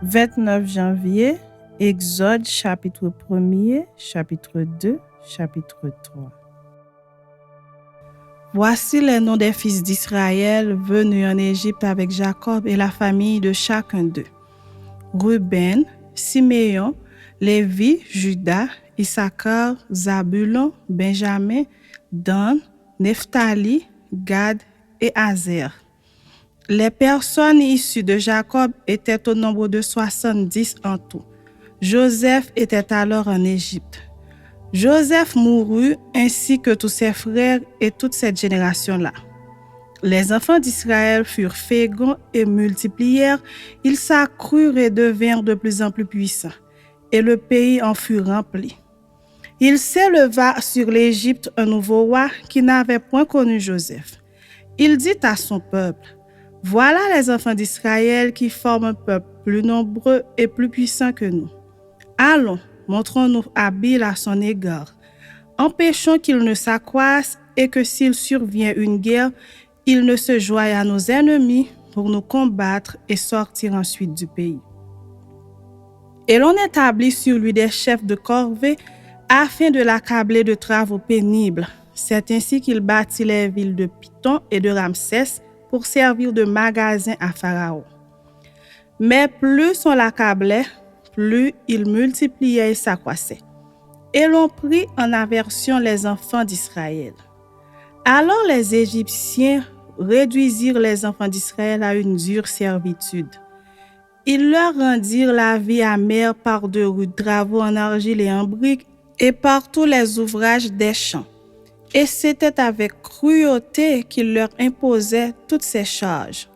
29 janvier, Exode chapitre 1er, chapitre 2, chapitre 3. Voici les noms des fils d'Israël venus en Égypte avec Jacob et la famille de chacun d'eux. Ruben, Siméon, Lévi, Juda, Issachar, Zabulon, Benjamin, Dan, Nephtali, Gad et Azer. Les personnes issues de Jacob étaient au nombre de 70 en tout. Joseph était alors en Égypte. Joseph mourut ainsi que tous ses frères et toute cette génération-là. Les enfants d'Israël furent féconds et multiplièrent, ils s'accrurent et devinrent de plus en plus puissants, et le pays en fut rempli. Il s'éleva sur l'Égypte un nouveau roi qui n'avait point connu Joseph. Il dit à son peuple: voilà les enfants d'Israël qui forment un peuple plus nombreux et plus puissant que nous. Allons, montrons-nous habiles à son égard. Empêchons qu'il ne s'accroisse et que s'il survient une guerre, il ne se joigne à nos ennemis pour nous combattre et sortir ensuite du pays. Et l'on établit sur lui des chefs de corvée afin de l'accabler de travaux pénibles. C'est ainsi qu'il bâtit les villes de Python et de Ramsès pour servir de magasin à Pharaon. Mais plus on l'accablait, plus il multipliait et s'accroissait. Et l'on prit en aversion les enfants d'Israël. Alors les Égyptiens réduisirent les enfants d'Israël à une dure servitude. Ils leur rendirent la vie amère par de rudes travaux en argile et en briques et par tous les ouvrages des champs. Et c'était avec cruauté qu'il leur imposait toutes ces charges.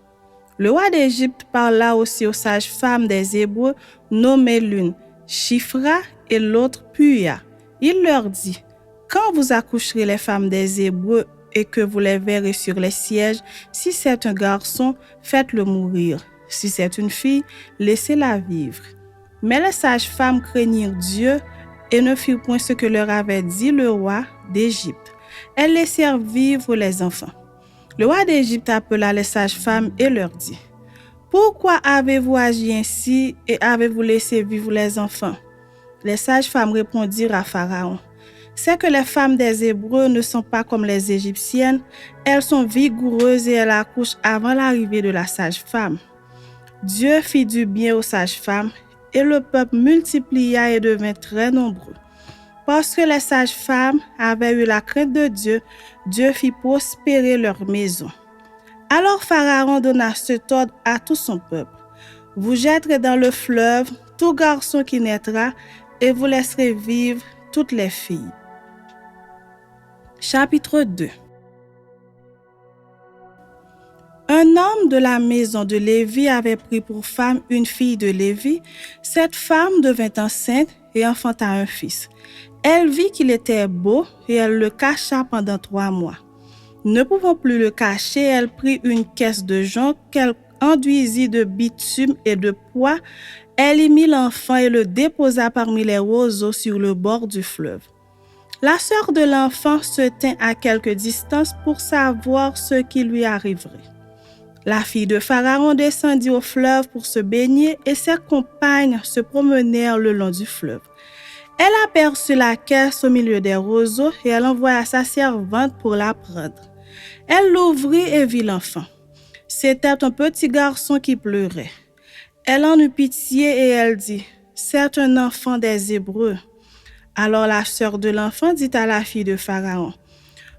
Le roi d'Égypte parla aussi aux sages-femmes des Hébreux, nommées l'une Shifra et l'autre Puya. Il leur dit: quand vous accoucherez les femmes des Hébreux et que vous les verrez sur les sièges, si c'est un garçon, faites-le mourir. Si c'est une fille, laissez-la vivre. Mais les sages-femmes craignirent Dieu et ne firent point ce que leur avait dit le roi d'Égypte. Elles laissèrent vivre les enfants. Le roi d'Égypte appela les sages-femmes et leur dit: pourquoi avez-vous agi ainsi et avez-vous laissé vivre les enfants? Les sages-femmes répondirent à Pharaon: c'est que les femmes des Hébreux ne sont pas comme les Égyptiennes, elles sont vigoureuses et elles accouchent avant l'arrivée de la sage-femme. Dieu fit du bien aux sages-femmes et le peuple multiplia et devint très nombreux. Parce que les sages-femmes avaient eu la crainte de Dieu, Dieu fit prospérer leur maison. Alors Pharaon donna cet ordre à tout son peuple: vous jetterez dans le fleuve tout garçon qui naîtra et vous laisserez vivre toutes les filles. Chapitre 2. Un homme de la maison de Lévi avait pris pour femme une fille de Lévi. Cette femme devint enceinte et enfanta un fils. Elle vit qu'il était beau et elle le cacha pendant 3 mois. Ne pouvant plus le cacher, elle prit une caisse de jonc qu'elle enduisit de bitume et de pois. Elle y mit l'enfant et le déposa parmi les roseaux sur le bord du fleuve. La sœur de l'enfant se tint à quelque distance pour savoir ce qui lui arriverait. La fille de Pharaon descendit au fleuve pour se baigner et ses compagnes se promenèrent le long du fleuve. Elle aperçut la caisse au milieu des roseaux et elle envoya sa servante pour la prendre. Elle l'ouvrit et vit l'enfant. C'était un petit garçon qui pleurait. Elle en eut pitié et elle dit: c'est un enfant des Hébreux. Alors la sœur de l'enfant dit à la fille de Pharaon: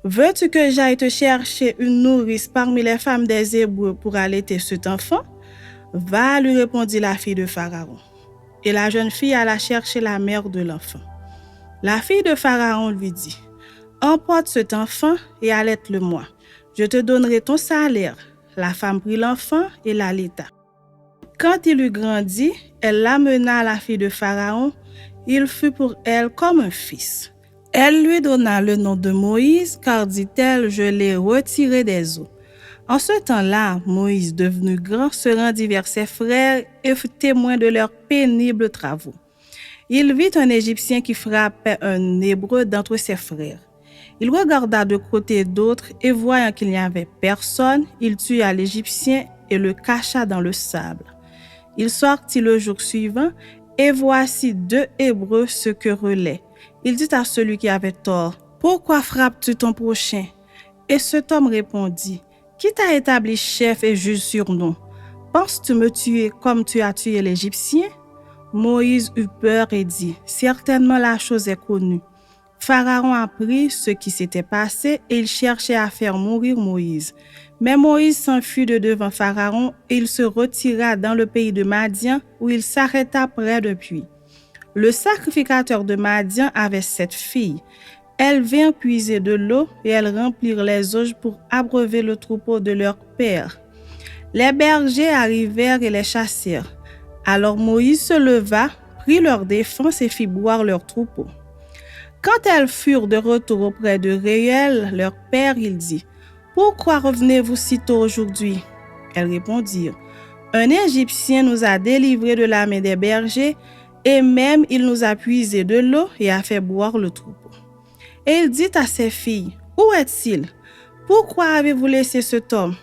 veux-tu que j'aille te chercher une nourrice parmi les femmes des Hébreux pour allaiter cet enfant? Va, lui répondit la fille de Pharaon. Et la jeune fille alla chercher la mère de l'enfant. La fille de Pharaon lui dit: emporte cet enfant et allaite-le-moi. Je te donnerai ton salaire. La femme prit l'enfant et l'allaita. Quand il eut grandi, elle l'amena à la fille de Pharaon. Il fut pour elle comme un fils. Elle lui donna le nom de Moïse, car, dit-elle, je l'ai retiré des eaux. En ce temps-là, Moïse, devenu grand, se rendit vers ses frères et fut témoin de leurs pénibles travaux. Il vit un Égyptien qui frappait un Hébreu d'entre ses frères. Il regarda de côté et d'autre et voyant qu'il n'y avait personne, il tua l'Égyptien et le cacha dans le sable. Il sortit le jour suivant, et voici 2 Hébreux se querellaient. Il dit à celui qui avait tort, « Pourquoi frappes-tu ton prochain ?» Et cet homme répondit, « Qui t'a établi chef et juge sur nous? Penses-tu me tuer comme tu as tué l'Égyptien? » Moïse eut peur et dit, « Certainement la chose est connue. » Pharaon apprit ce qui s'était passé et il cherchait à faire mourir Moïse. Mais Moïse s'enfuit de devant Pharaon et il se retira dans le pays de Madian où il s'arrêta près d'un puits. Le sacrificateur de Madian avait 7 filles. Elles vinrent puiser de l'eau et elles remplirent les auges pour abreuver le troupeau de leur père. Les bergers arrivèrent et les chassèrent. Alors Moïse se leva, prit leur défense et fit boire leur troupeau. Quand elles furent de retour auprès de Réel, leur père, il dit, « Pourquoi revenez-vous si tôt aujourd'hui ?» Elles répondirent, « Un Égyptien nous a délivrés de la main des bergers, et même il nous a puisé de l'eau et a fait boire le troupeau. » Et il dit à ses filles, « Où est-il? Pourquoi avez-vous laissé cet homme?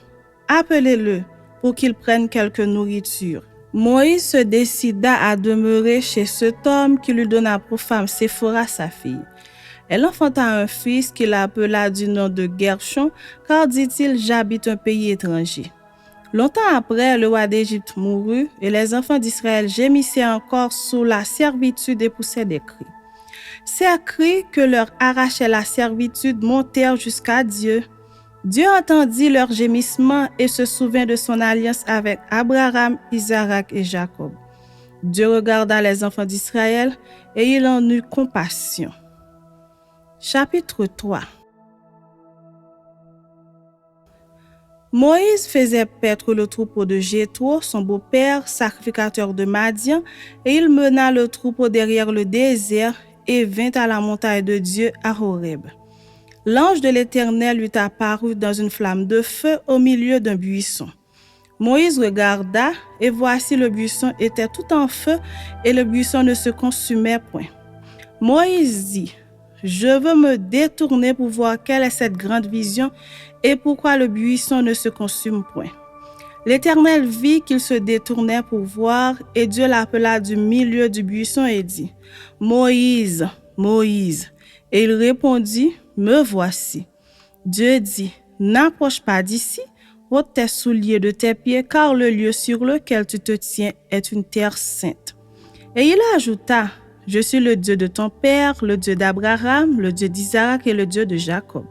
Appelez-le pour qu'il prenne quelque nourriture. » Moïse se décida à demeurer chez cet homme qui lui donna pour femme Séphora, sa fille. Elle enfanta un fils qu'il appela du nom de Gershon, car dit-il, « J'habite un pays étranger. » Longtemps après, le roi d'Égypte mourut et les enfants d'Israël gémissaient encore sous la servitude et poussaient des cris. Ces cris que leur arrachait la servitude montèrent jusqu'à Dieu. Dieu entendit leurs gémissements et se souvint de son alliance avec Abraham, Isaac et Jacob. Dieu regarda les enfants d'Israël et il en eut compassion. Chapitre 3. Moïse faisait paître le troupeau de Jéthro, son beau-père, sacrificateur de Madian, et il mena le troupeau derrière le désert et vint à la montagne de Dieu à Horeb. L'ange de l'Éternel lui apparut dans une flamme de feu au milieu d'un buisson. Moïse regarda, et voici le buisson était tout en feu, et le buisson ne se consumait point. Moïse dit, « Je veux me détourner pour voir quelle est cette grande vision, et pourquoi le buisson ne se consume point. » L'Éternel vit qu'il se détournait pour voir, et Dieu l'appela du milieu du buisson et dit, « Moïse, Moïse. » Et il répondit, « Me voici. » Dieu dit, « N'approche pas d'ici, ôte tes souliers de tes pieds, car le lieu sur lequel tu te tiens est une terre sainte. » Et il ajouta, « Je suis le Dieu de ton père, le Dieu d'Abraham, le Dieu d'Isaac et le Dieu de Jacob. »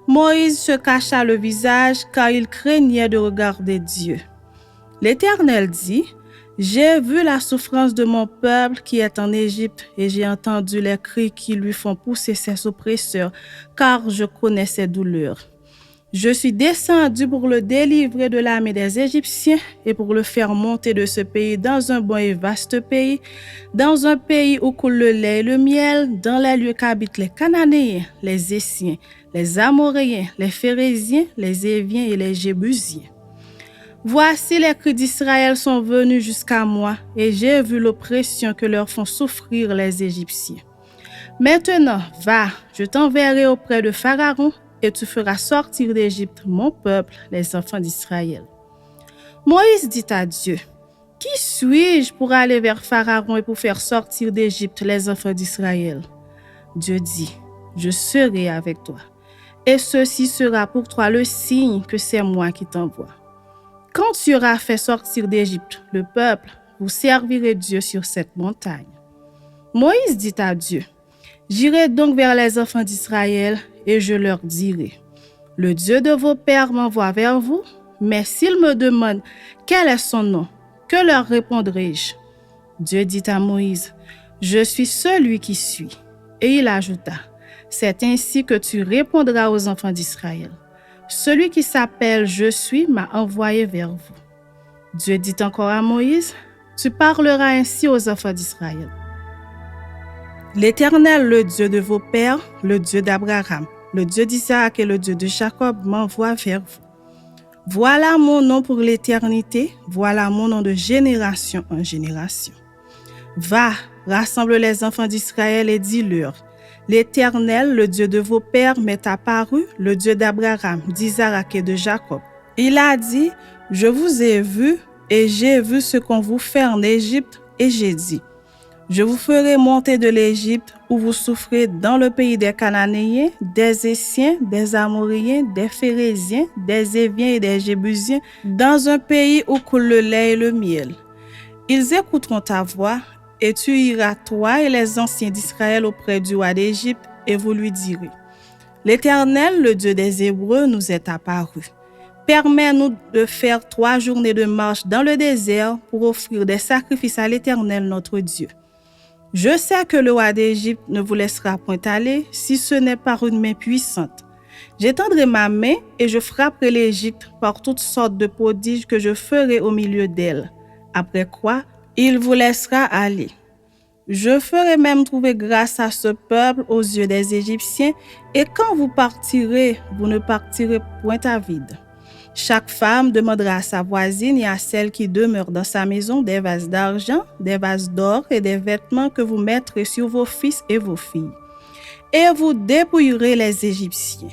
Moïse se cacha le visage, car il craignait de regarder Dieu. L'Éternel dit, « J'ai vu la souffrance de mon peuple qui est en Égypte, et j'ai entendu les cris qui lui font pousser ses oppresseurs, car je connais ses douleurs. Je suis descendu pour le délivrer de la main des Égyptiens et pour le faire monter de ce pays dans un bon et vaste pays, dans un pays où coule le lait et le miel, dans les lieux qu'habitent les Cananéens, les Essiens, les Amoréens, les Phérésiens, les Éviens et les Jébusiens. Voici les cris d'Israël sont venus jusqu'à moi, et j'ai vu l'oppression que leur font souffrir les Égyptiens. Maintenant, va, je t'enverrai auprès de Pharaon, et tu feras sortir d'Égypte mon peuple, les enfants d'Israël. » Moïse dit à Dieu, « Qui suis-je pour aller vers Pharaon et pour faire sortir d'Égypte les enfants d'Israël? » Dieu dit, « Je serai avec toi, et ceci sera pour toi le signe que c'est moi qui t'envoie. Quand tu auras fait sortir d'Égypte le peuple, vous servirez Dieu sur cette montagne. » Moïse dit à Dieu, « J'irai donc vers les enfants d'Israël et je leur dirai, « Le Dieu de vos pères m'envoie vers vous, mais s'ils me demandent quel est son nom, que leur répondrai-je? » Dieu dit à Moïse, « Je suis celui qui suis. » Et il ajouta, « C'est ainsi que tu répondras aux enfants d'Israël. Celui qui s'appelle « Je suis » m'a envoyé vers vous. » Dieu dit encore à Moïse, « Tu parleras ainsi aux enfants d'Israël. L'Éternel, le Dieu de vos pères, le Dieu d'Abraham, le Dieu d'Isaac et le Dieu de Jacob m'envoie vers vous. Voilà mon nom pour l'éternité, voilà mon nom de génération en génération. Va, rassemble les enfants d'Israël et dis-leur, l'Éternel, le Dieu de vos pères, m'est apparu, le Dieu d'Abraham, d'Isaac et de Jacob. Il a dit, je vous ai vu, Et j'ai vu ce qu'on vous fait en Égypte, et j'ai dit, je vous ferai monter de l'Égypte où vous souffrez dans le pays des Cananéens, des Essiens, des Amoréens, des Phérésiens, des Éviens et des Jébusiens, dans un pays où coule le lait et le miel. Ils écouteront ta voix, et tu iras, toi et les anciens d'Israël, auprès du roi d'Égypte, et vous lui direz, l'Éternel, le Dieu des Hébreux, nous est apparu. Permets-nous de faire 3 journées de marche dans le désert pour offrir des sacrifices à l'Éternel, notre Dieu. Je sais que le roi d'Égypte ne vous laissera point aller si ce n'est par une main puissante. J'étendrai ma main et je frapperai l'Égypte par toutes sortes de prodiges que je ferai au milieu d'elle. Après quoi, il vous laissera aller. Je ferai même trouver grâce à ce peuple aux yeux des Égyptiens, et quand vous partirez, vous ne partirez point à vide. Chaque femme demandera à sa voisine et à celle qui demeure dans sa maison des vases d'argent, des vases d'or et des vêtements que vous mettrez sur vos fils et vos filles. Et vous dépouillerez les Égyptiens.